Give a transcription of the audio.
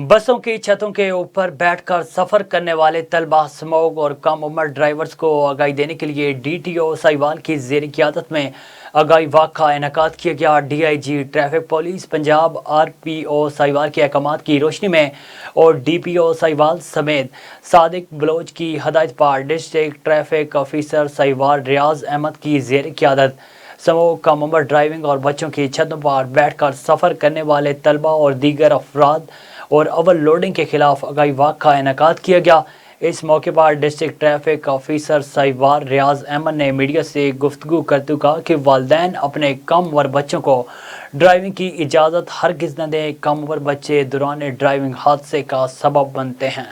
बसों की छतों के ऊपर बैठकर सफर करने वाले तलबा, स्मोक और कम उम्र ड्राइवर्स को आगाही देने के लिए DTO साहिवाल की ज़ेर क़ियादत में आगाही वाक़ का इनेकाद किया गया। DIG traffic police Punjab RPO Sahiwal के अहकामात की रोशनी में और DPO साहिवाल समेत सादिक बलोच की हदायत पर डिस्ट्रिक्ट ट्रैफिक ऑफिसर साहिवाल रियाज अहमद की ज़ेर क़ियादत स्मोक, कम उम्र ड्राइविंग और बच्चों की छतों पर बैठकर सफ़र करने वाले तलबा और दीगर अफराद और ओवर लोडिंग के खिलाफ आगाही वाक़ का इनेकाद किया गया। इस मौके पर डिस्ट्रिक्ट ट्रैफिक ऑफिसर साहिवाल रियाज अहमद ने मीडिया से गुफ्तगू करते हुए कहा कि वालिदैन अपने कम उम्र बच्चों को ड्राइविंग की इजाज़त हरगिज़ न दें। कम उम्र बच्चे दौरान ड्राइविंग हादसे का सबब बनते हैं।